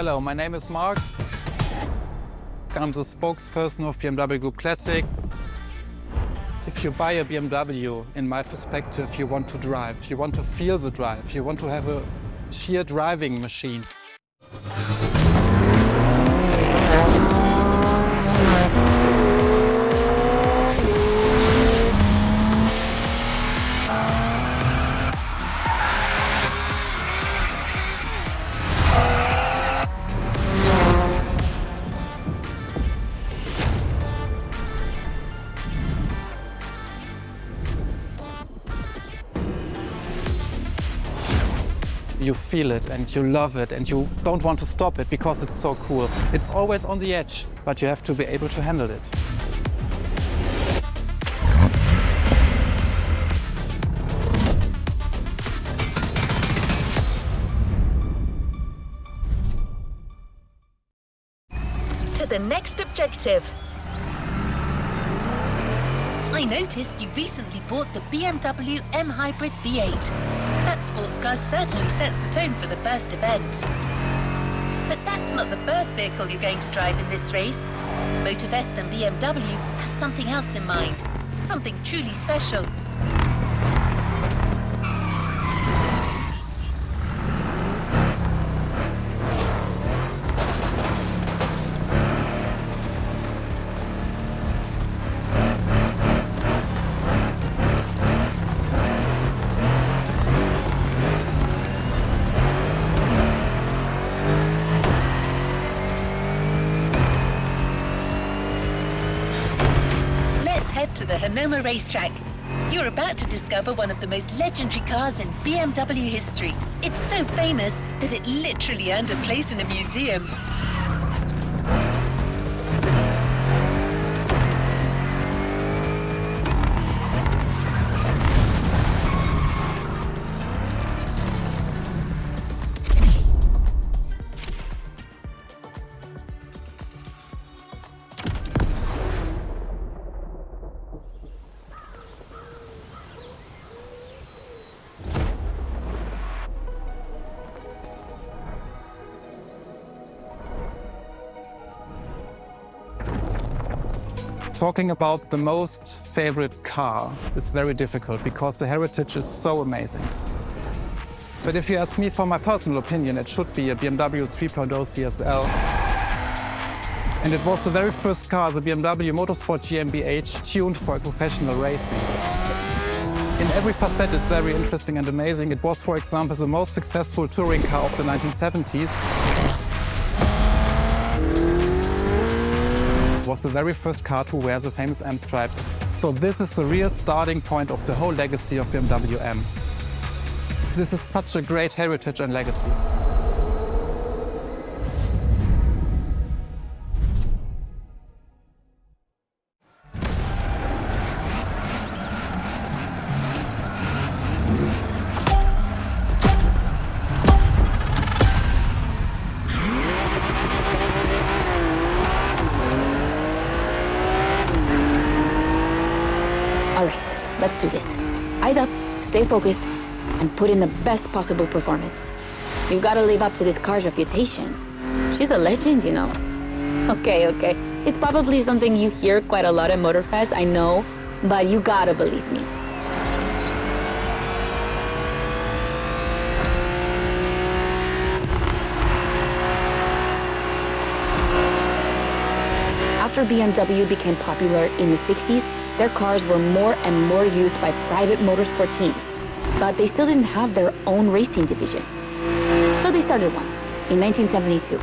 Hello, my name is Mark. I'm the spokesperson of BMW Group Classic. If you buy a BMW, in my perspective, you want to drive. You want to feel the drive. You want to have a sheer driving machine. You feel it and you love it and you don't want to stop it because it's so cool. It's always on the edge, but you have to be able to handle it. To the next objective. I noticed you recently bought the BMW M Hybrid V8. That sports car certainly sets the tone for the first event. But that's not the first vehicle you're going to drive in this race. Motorvest and BMW have something else in mind, something truly special. Head to the Hanoma racetrack. You're about to discover one of the most legendary cars in BMW history. It's so famous that it literally earned a place in a museum. Talking about the most favorite car is very difficult because the heritage is so amazing. But if you ask me for my personal opinion, it should be a BMW 3.0 CSL. And it was the very first car, the BMW Motorsport GmbH, tuned for professional racing. In every facet it's very interesting and amazing. It was, for example, the most successful touring car of the 1970s. Was the very first car to wear the famous M stripes. So this is the real starting point of the whole legacy of BMW M. This is such a great heritage and legacy. All right, let's do this. Eyes up, stay focused, and put in the best possible performance. You've got to live up to this car's reputation. She's a legend, you know. Okay. It's probably something you hear quite a lot at Motorfest, I know, but you gotta believe me. After BMW became popular in the 60s, their cars were more and more used by private motorsport teams, but they still didn't have their own racing division. So they started one in 1972.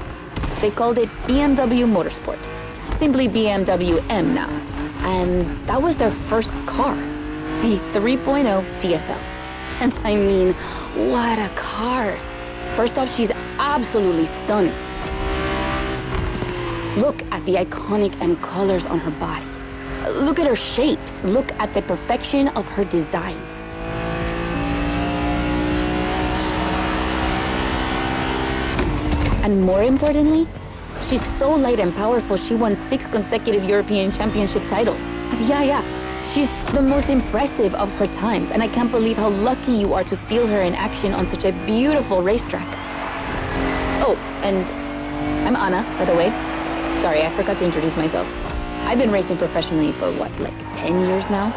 They called it BMW Motorsport, simply BMW M now. And that was their first car, the 3.0 CSL. And I mean, what a car. First off, she's absolutely stunning. Look at the iconic M colors on her body. Look at her shapes. Look at the perfection of her design. And more importantly, she's so light and powerful, she won 6 consecutive European Championship titles. Yeah. She's the most impressive of her times, and I can't believe how lucky you are to feel her in action on such a beautiful racetrack. Oh, and I'm Anna, by the way. Sorry, I forgot to introduce myself. I've been racing professionally for what, like 10 years now?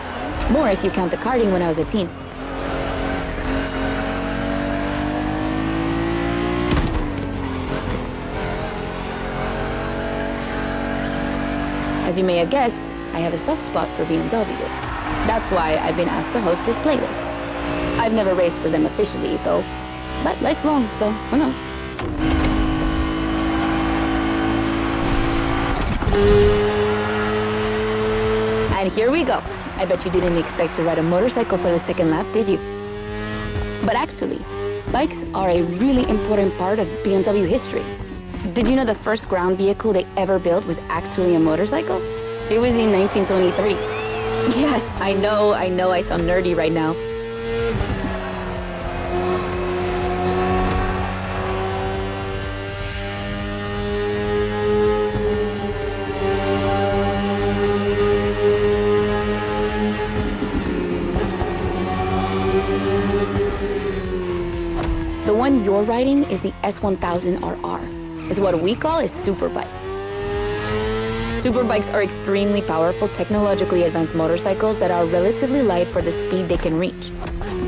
More if you count the karting when I was a teen. As you may have guessed, I have a soft spot for BMW. That's why I've been asked to host this playlist. I've never raced for them officially, though, but life's long, so who knows? And here we go. I bet you didn't expect to ride a motorcycle for the second lap, did you? But actually, bikes are a really important part of BMW history. Did you know the first ground vehicle they ever built was actually a motorcycle? It was in 1923. Yeah, I know I sound nerdy right now. The one you're riding is the S1000RR. It's what we call a superbike. Superbikes are extremely powerful, technologically advanced motorcycles that are relatively light for the speed they can reach.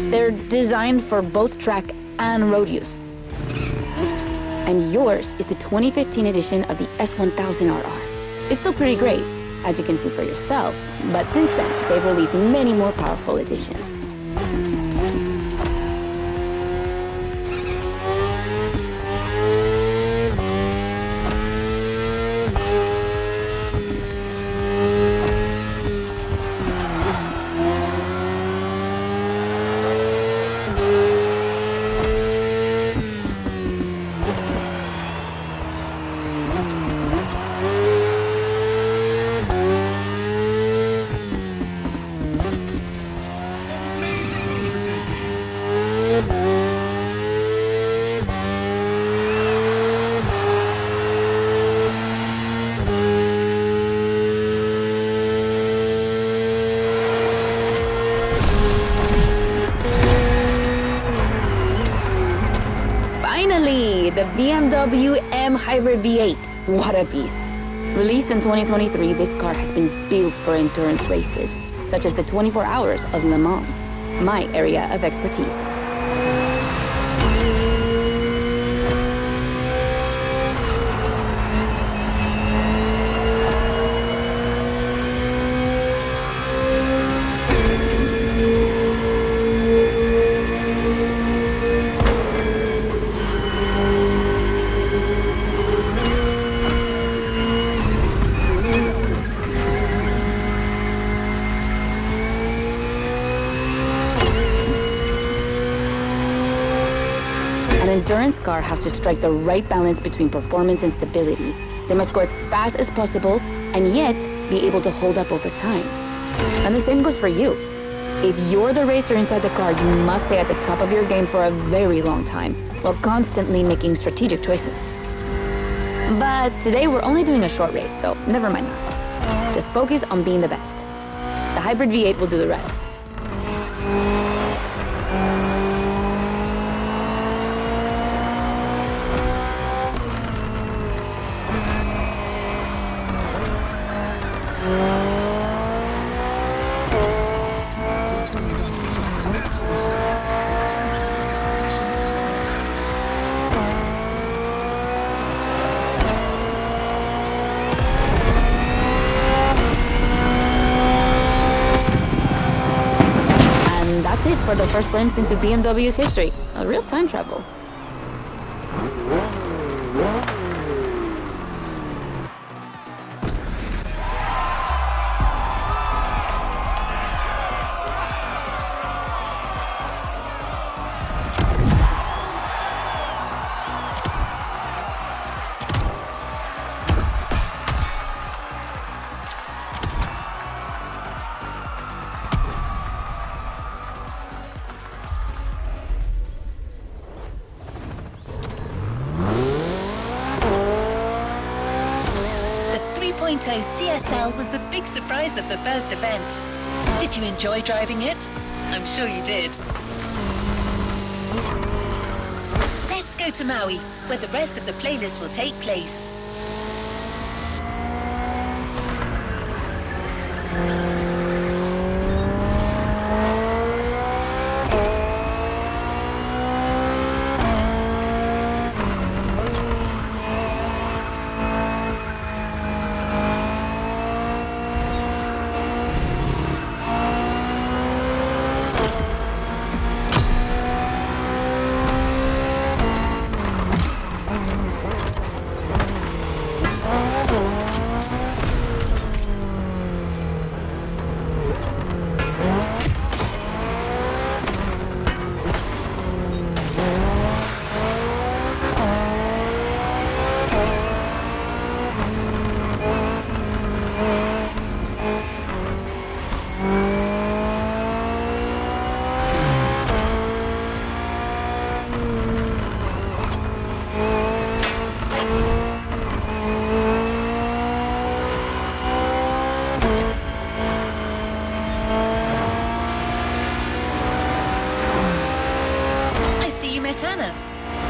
They're designed for both track and road use. And yours is the 2015 edition of the S1000RR. It's still pretty great, as you can see for yourself, but since then, they've released many more powerful editions. Finally, the BMW M Hybrid V8. What a beast. Released in 2023, this car has been built for endurance races, such as the 24 Hours of Le Mans, my area of expertise. An endurance car has to strike the right balance between performance and stability. They must go as fast as possible and yet be able to hold up over time. And the same goes for you. If you're the racer inside the car, you must stay at the top of your game for a very long time, while constantly making strategic choices. But today we're only doing a short race, so never mind that. Just focus on being the best. The Hybrid V8 will do the rest. That's it for the first glimpse into BMW's history. A real time travel. The 3.0 CSL was the big surprise of the first event. Did you enjoy driving it? I'm sure you did. Let's go to Maui, where the rest of the playlist will take place.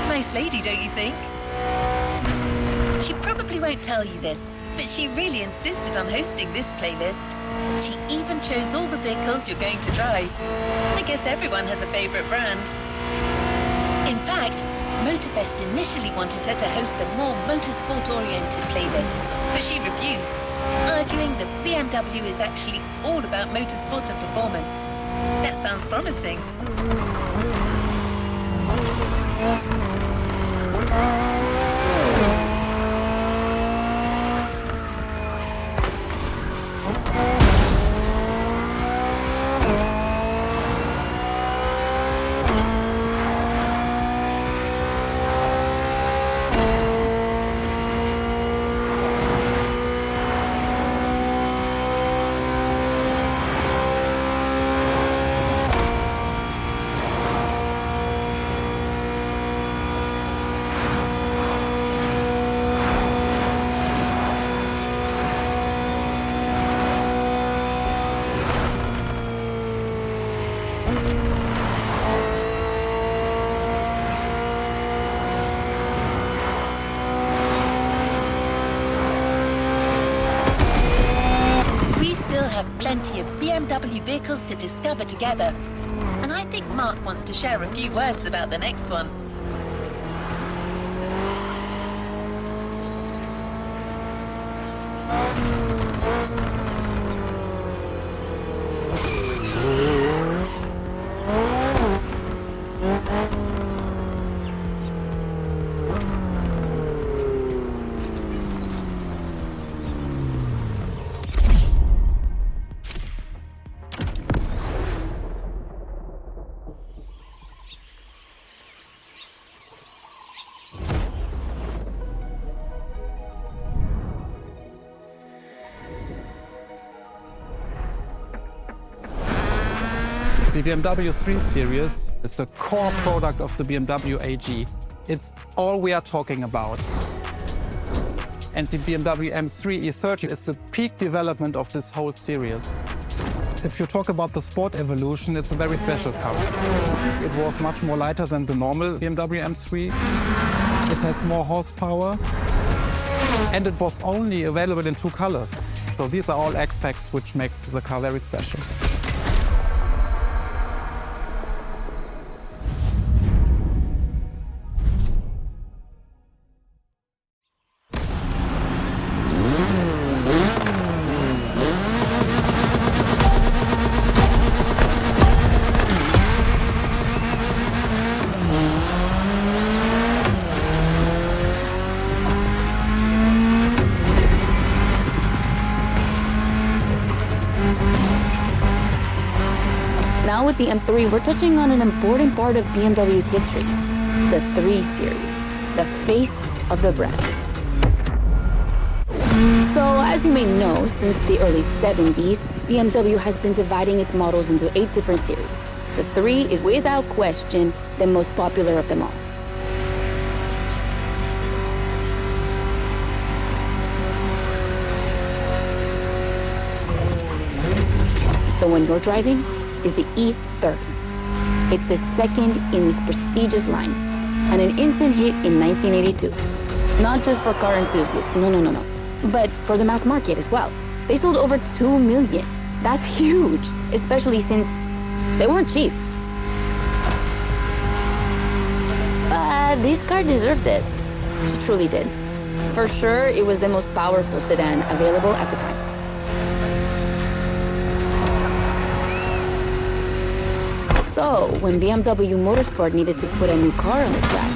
Nice lady, don't you think? She probably won't tell you this, but she really insisted on hosting this playlist. She even chose all the vehicles you're going to drive. I guess everyone has a favorite brand. In fact, Motorfest initially wanted her to host a more motorsport-oriented playlist, but she refused, arguing that BMW is actually all about motorsport and performance. That sounds promising. Plenty of BMW vehicles to discover together. And I think Mark wants to share a few words about the next one. The BMW 3 Series is the core product of the BMW AG. It's all we are talking about. And the BMW M3 E30 is the peak development of this whole series. If you talk about the sport evolution, it's a very special car. It was much more lighter than the normal BMW M3. It has more horsepower. And it was only available in 2 colors. So these are all aspects which make the car very special. Now with the M3, we're touching on an important part of BMW's history, the 3 Series, the face of the brand. So as you may know, since the early 70s, BMW has been dividing its models into 8 different series. The 3 is without question the most popular of them all. The one you're driving is the E30. It's the second in this prestigious line. and an instant hit in 1982. Not just for car enthusiasts, no. But for the mass market as well. They sold over 2 million. That's huge, especially since they weren't cheap. But this car deserved it. She truly did. For sure, it was the most powerful sedan available at the time. So, when BMW Motorsport needed to put a new car on the track,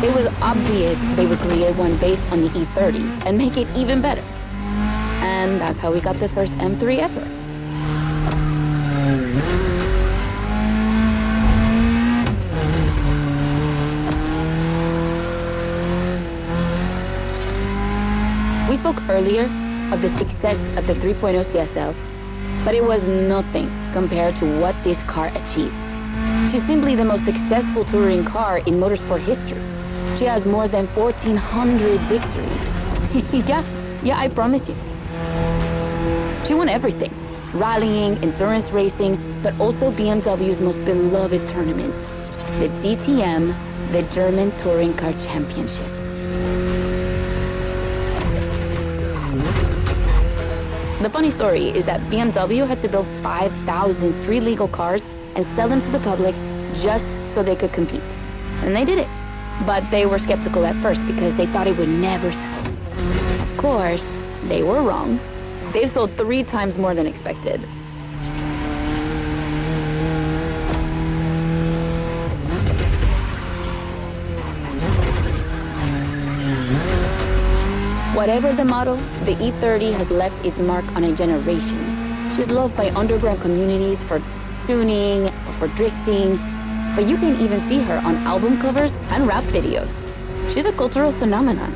it was obvious they would create one based on the E30 and make it even better. And that's how we got the first M3 ever. We spoke earlier of the success of the 3.0 CSL, but it was nothing compared to what this car achieved. She's simply the most successful touring car in motorsport history. She has more than 1,400 victories. Yeah, I promise you. She won everything. Rallying, endurance racing, but also BMW's most beloved tournaments. The DTM, the German Touring Car Championship. The funny story is that BMW had to build 5,000 street-legal cars and sell them to the public just so they could compete. And they did it. But they were skeptical at first because they thought it would never sell. Of course, they were wrong. They've sold 3 times more than expected. Whatever the model, the E30 has left its mark on a generation. She's loved by underground communities for tuning or for drifting, but you can even see her on album covers and rap videos. She's a cultural phenomenon.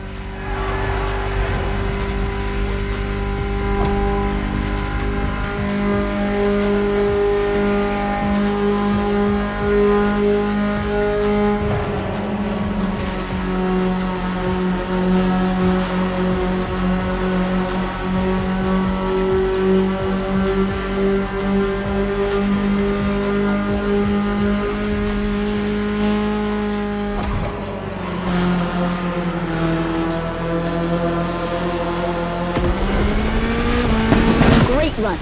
Run.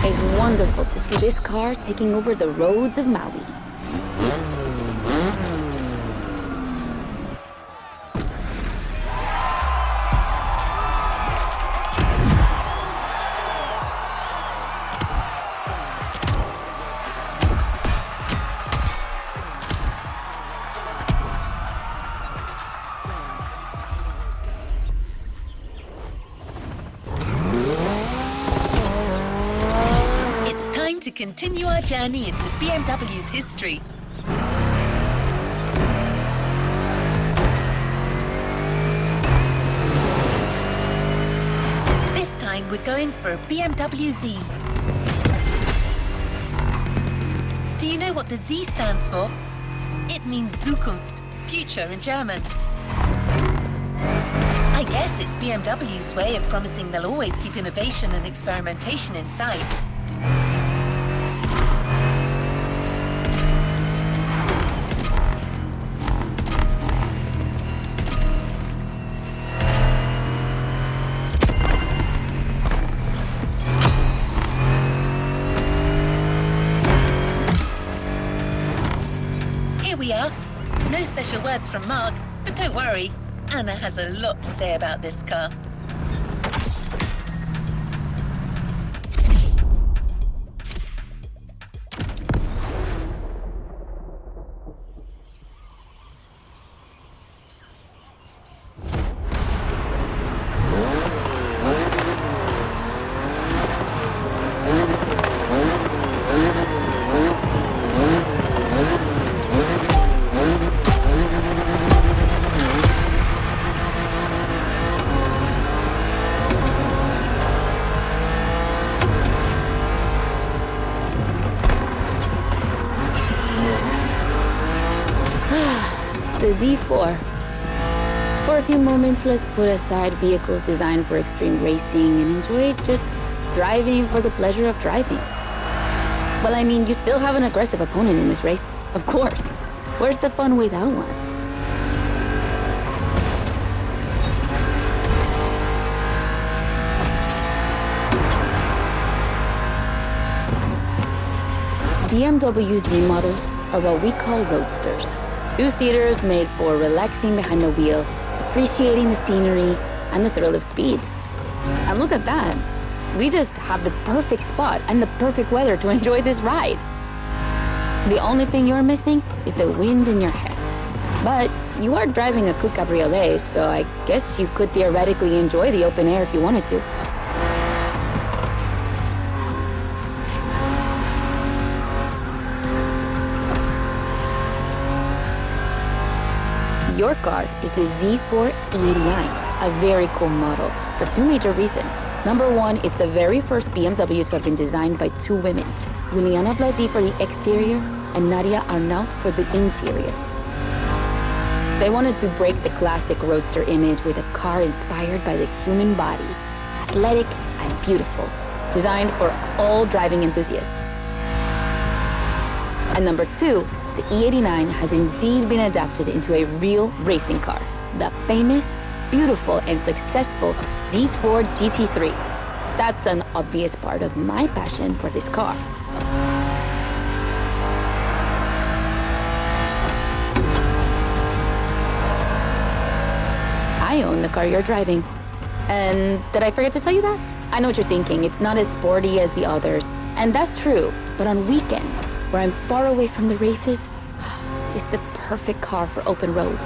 It's wonderful to see this car taking over the roads of Maui. To continue our journey into BMW's history. This time we're going for a BMW Z. Do you know what the Z stands for? It means Zukunft, future in German. I guess it's BMW's way of promising they'll always keep innovation and experimentation in sight. We are. No special words from Mark, but don't worry, Anna has a lot to say about this car. The Z4. For a few moments, let's put aside vehicles designed for extreme racing and enjoy just driving for the pleasure of driving. Well, I mean, you still have an aggressive opponent in this race, of course. Where's the fun without one? BMW Z models are what we call roadsters. Two-seaters made for relaxing behind the wheel, appreciating the scenery and the thrill of speed. And look at that. We just have the perfect spot and the perfect weather to enjoy this ride. The only thing you're missing is the wind in your hair. But you are driving a coupe cabriolet, so I guess you could theoretically enjoy the open air if you wanted to. Your car is the Z4 E89, a very cool model for two major reasons. Number one, it's the very first BMW to have been designed by two women, Juliana Blasi for the exterior and Nadia Arnault for the interior. They wanted to break the classic roadster image with a car inspired by the human body, athletic and beautiful, designed for all driving enthusiasts. And number two, the E89 has indeed been adapted into a real racing car, the famous, beautiful, and successful Z4 GT3. That's an obvious part of my passion for this car. I own the car you're driving. And did I forget to tell you that? I know what you're thinking. It's not as sporty as the others. And that's true. But on weekends, where I'm far away from the races, it's the perfect car for open roads.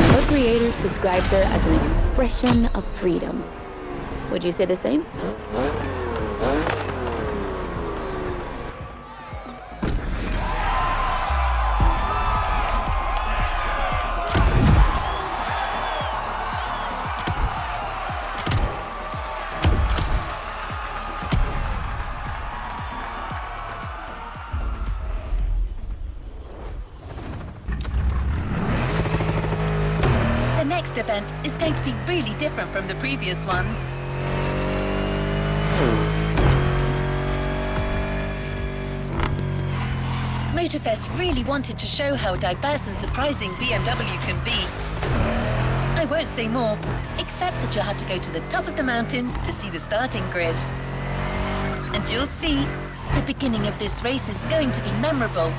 Her creators described her as an expression of freedom. Would you say the same? The next event is going to be really different from the previous ones. Motorfest really wanted to show how diverse and surprising BMW can be. I won't say more, except that you'll have to go to the top of the mountain to see the starting grid. And you'll see, the beginning of this race is going to be memorable.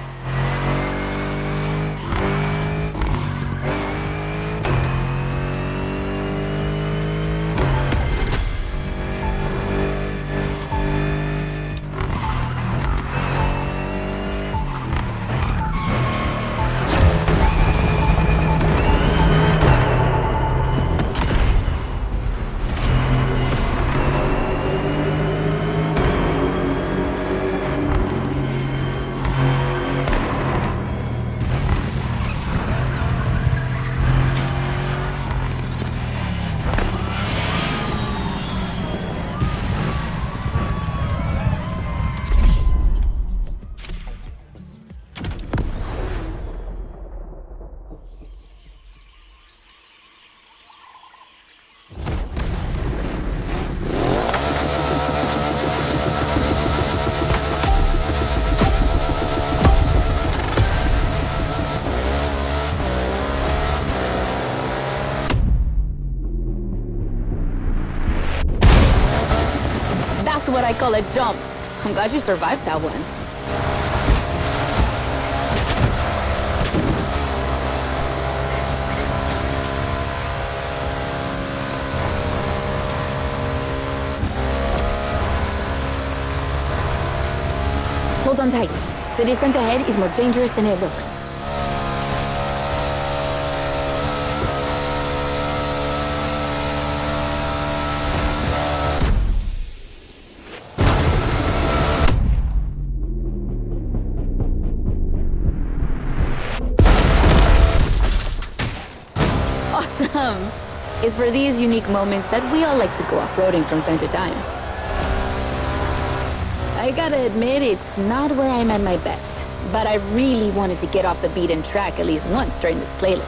That's what I call a jump. I'm glad you survived that one. Hold on tight. The descent ahead is more dangerous than it looks. Awesome! It's for these unique moments that we all like to go off-roading from time to time. I gotta admit, it's not where I'm at my best, but I really wanted to get off the beaten track at least once during this playlist.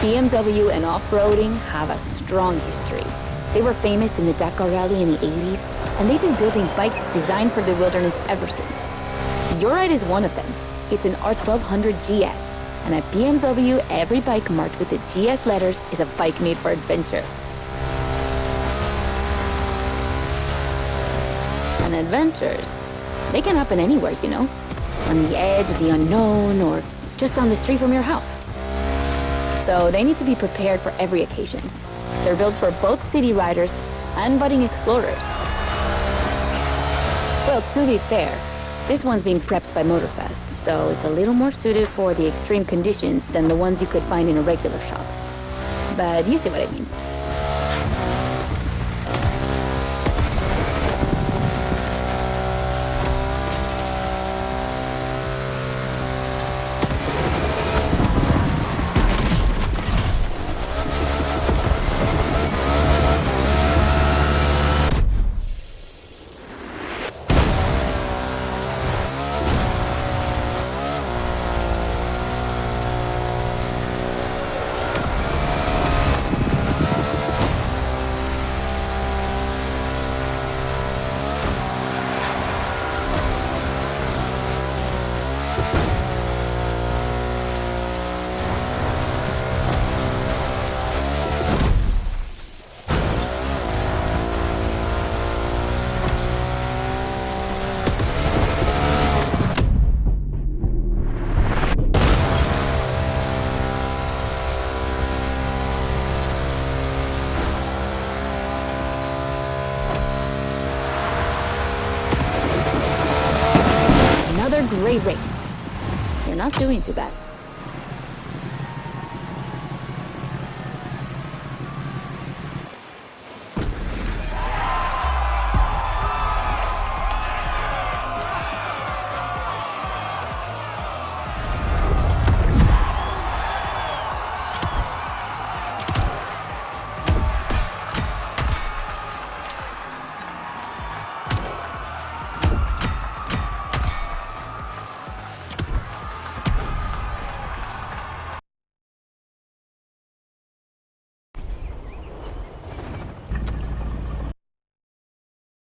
BMW and off-roading have a strong history. They were famous in the Dakar Rally in the 80s, and they've been building bikes designed for the wilderness ever since. Your ride is one of them. It's an R1200 GS, and at BMW, every bike marked with the GS letters is a bike made for adventure. And adventures, they can happen anywhere, you know? On the edge of the unknown, or just down the street from your house. So they need to be prepared for every occasion. They're built for both city riders and budding explorers. Well, to be fair, this one's being prepped by Motorfest, so it's a little more suited for the extreme conditions than the ones you could find in a regular shop. But you see what I mean. Great race. You're not doing too bad.